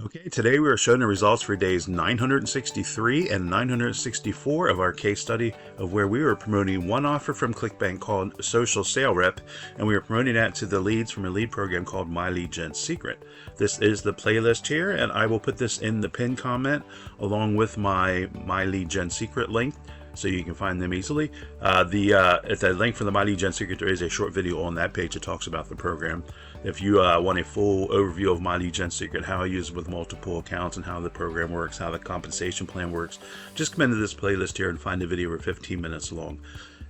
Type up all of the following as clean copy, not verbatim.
Okay, today we are showing the results for days 963 and 964 of our case study of where we were promoting one offer from ClickBank called Social Sale Rep, and we were promoting that to the leads from a lead program called My Lead Gen Secret. This is the playlist here, and I will put this in the pinned comment along with my Lead Gen Secret link, so you can find them easily. At the link for the My Lead Gen Secret, there is a short video on that page that talks about the program. If you want a full overview of My Lead Gen Secret, how I use it with multiple accounts and how the program works, how the compensation plan works, just come into this playlist here and find the video. We're 15 minutes long,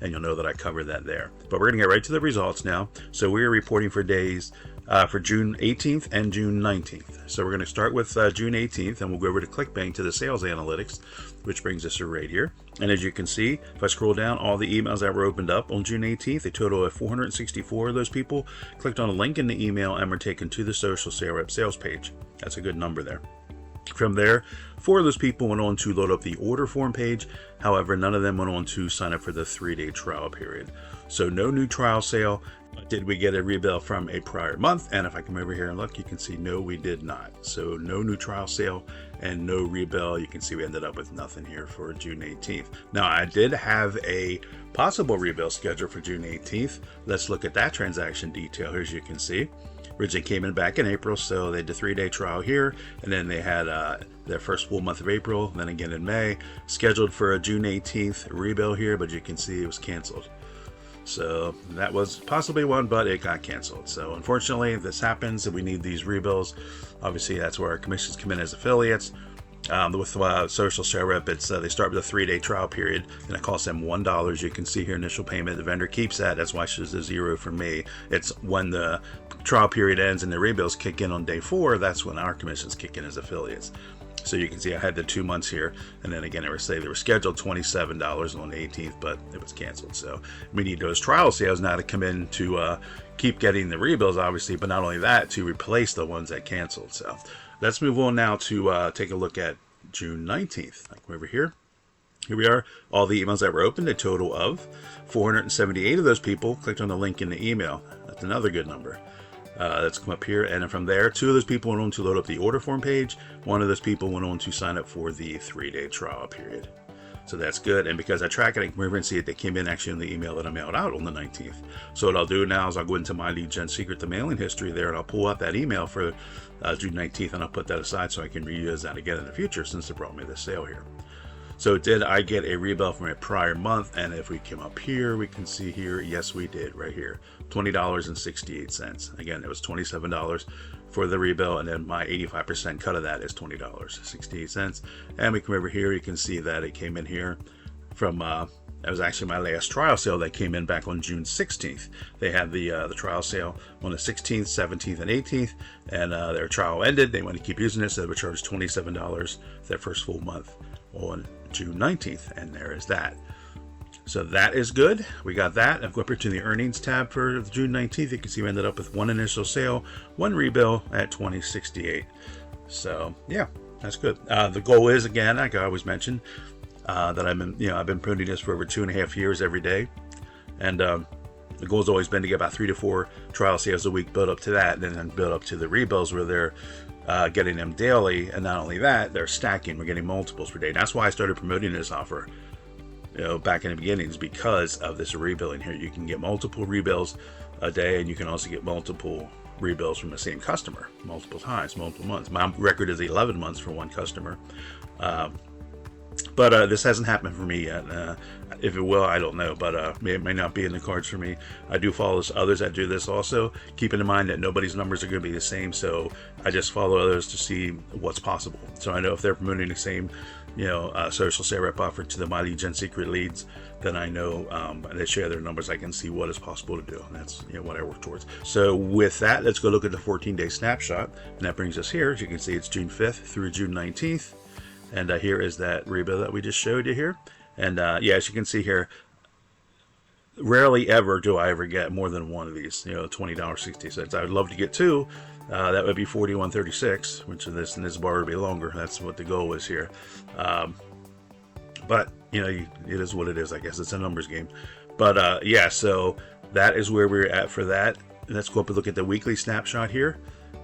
and you'll know that I covered that there. But we're going to get right to the results now. So we're reporting for days for June 18th and June 19th. So we're going to start with June 18th, and we'll go over to ClickBank to the sales analytics, which brings us right here. And as you can see, if I scroll down, all the emails that were opened up on June 18th, a total of 464 of those people clicked on a link in the email and were taken to the Social Sale Rep sales page. That's a good number there. From there, 4 of those people went on to load up the order form page. However, none of them went on to sign up for the 3-day trial period. So no new trial sale. Did we get a rebill from a prior month? And if I come over here and look, you can see no, we did not. So no new trial sale and no rebill. You can see we ended up with nothing here for June 18th. Now, I did have a possible rebill scheduled for June 18th. Let's look at that transaction detail here. As you can see, originally came in back in April, so they did a 3-day trial here, and then they had their first full month of April, then again in May, scheduled for a June 18th rebill here, but you can see it was canceled. So that was possibly one, but it got canceled. So unfortunately, this happens, and we need these rebills. Obviously, that's where our commissions come in as affiliates. With Social Sale Rep, they start with a 3-day trial period, and it costs them $1. You can see here, initial payment. The vendor keeps that. That's why it's just a 0 for me. It's when the trial period ends and the rebills kick in on day 4, that's when our commissions kick in as affiliates. So you can see I had the 2 months here, and then again, they were scheduled $27 on the 18th, but it was canceled. So we need those trial sales now to come in to keep getting the rebills, obviously, but not only that, to replace the ones that canceled. So let's move on now to take a look at June 19th. Like over here. Here we are, all the emails that were opened, a total of 478 of those people clicked on the link in the email. That's another good number. Let's come up here, and then from there, 2 of those people went on to load up the order form page. 1 of those people went on to sign up for the 3-day trial period. So that's good, and because I track it, I can remember and see it. They came in actually in the email that I mailed out on the 19th. So what I'll do now is I'll go into My Lead Gen Secret, the mailing history there, and I'll pull out that email for June 19th, and I'll put that aside so I can reuse that again in the future, since it brought me this sale here. So did I get a rebill from a prior month? And if we come up here, we can see here, yes, we did right here, $20.68. Again, it was $27 for the rebill, and then my 85% cut of that is $20.68. And we come over here, you can see that it came in here from, that was actually my last trial sale that came in back on June 16th. They had the trial sale on the 16th, 17th, and 18th, and their trial ended. They want to keep using it, so they were charged $27 for their first full month on June 19th, and there is that. So that is good. We got that. I'll go up here to the earnings tab for June 19th. You can see we ended up with 1 initial sale, 1 rebill at $20.68. So yeah, that's good. The goal is, again, like I always mention, that I've been promoting this for over 2.5 years every day, and the goal has always been to get about 3 to 4 trial sales a week, build up to that, and then build up to the rebills where they're getting them daily. And not only that, they're stacking. We're getting multiples per day. That's why I started promoting this offer, back in the beginnings, because of this rebilling here. You can get multiple rebills a day, and you can also get multiple rebills from the same customer multiple times, multiple months. My record is 11 months for one customer. But this hasn't happened for me yet. If it will, I don't know, but it may not be in the cards for me. I do follow others that do this also, keeping in mind that nobody's numbers are going to be the same, so I just follow others to see what's possible. So I know if they're promoting the same, Social Sale Rep offer to the My Lead Gen Secret leads, then I know they share their numbers. I can see what is possible to do, and that's what I work towards. So with that, let's go look at the 14-day snapshot, and that brings us here. As you can see, it's June 5th through June 19th. And here is that rebill that we just showed you here. And yeah, as you can see here, rarely ever do I ever get more than one of these, $20.60. I would love to get 2. That would be $41.36, which in this bar would be longer. That's what the goal is here. But, it is what it is, I guess. It's a numbers game. But yeah, so that is where we're at for that. Let's go up and look at the weekly snapshot here.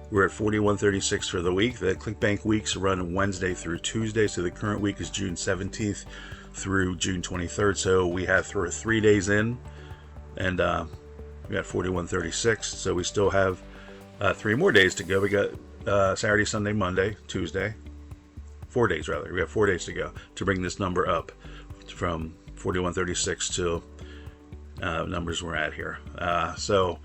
We're at 4136 for the week. The ClickBank weeks run Wednesday through Tuesday, so the current week is June 17th through June 23rd. So we have 3 days in, and we got 4136. So we still have 3 more days to go. We got Saturday, Sunday, Monday, Tuesday. 4 days rather. We have 4 days to go to bring this number up from 4136 to numbers we're at here. So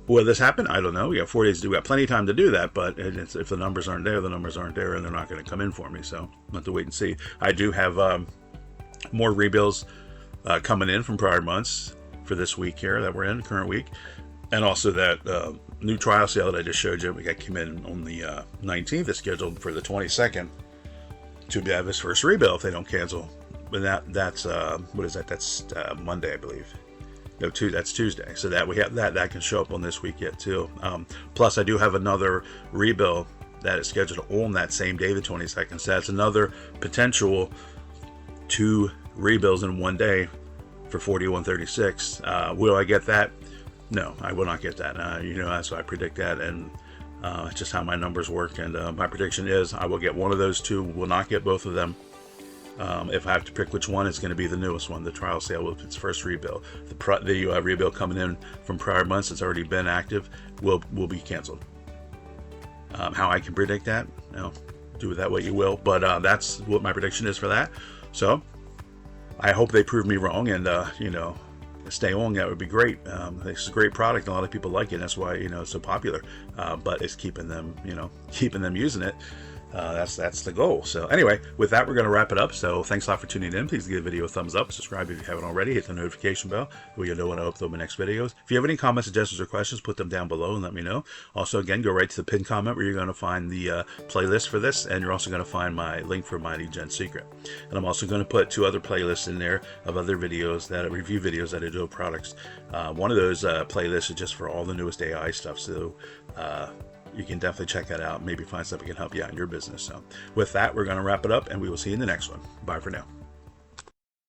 will this happen? I don't know. We got 4 days to do. We got plenty of time to do that, but if the numbers aren't there, the numbers aren't there, and they're not going to come in for me. So I'll have to wait and see. I do have more rebills coming in from prior months for this week here that we're in, current week, and also that new trial sale that I just showed you. We got came in on the 19th. It's scheduled for the 22nd to have his first rebill if they don't cancel. But that's what is that? That's Monday, I believe. No, that's Tuesday. So that we have that can show up on this week yet too. Plus, I do have another rebill that is scheduled on that same day, the 22nd. So that's another potential 2 rebills in one day for 4136. Will I get that? No, I will not get that. That's why I predict that, and it's just how my numbers work. And my prediction is I will get one of those 2. Will not get both of them. If I have to pick which one, it's going to be the newest one, the trial sale with its first rebill. The rebill coming in from prior months that's already been active will be canceled. How I can predict that, do with that what you will. But that's what my prediction is for that. So I hope they prove me wrong, and stay on. That would be great. It's a great product. A lot of people like it. That's why it's so popular. But it's keeping them using it. That's the goal. So anyway, with that, we're going to wrap it up. So thanks a lot for tuning in. Please give the video a thumbs up. Subscribe if you haven't already. Hit the notification bell so you'll know when I upload my next videos. If you have any comments, suggestions, or questions, put them down below and let me know. Also, again, go right to the pinned comment where you're going to find the playlist for this, and you're also going to find my link for my lead gen secret. And I'm also going to put 2 other playlists in there of other videos review videos that I do of products. One of those playlists is just for all the newest AI stuff. So you can definitely check that out. Maybe find something that can help you out in your business. So with that, we're going to wrap it up, and we will see you in the next one. Bye for now.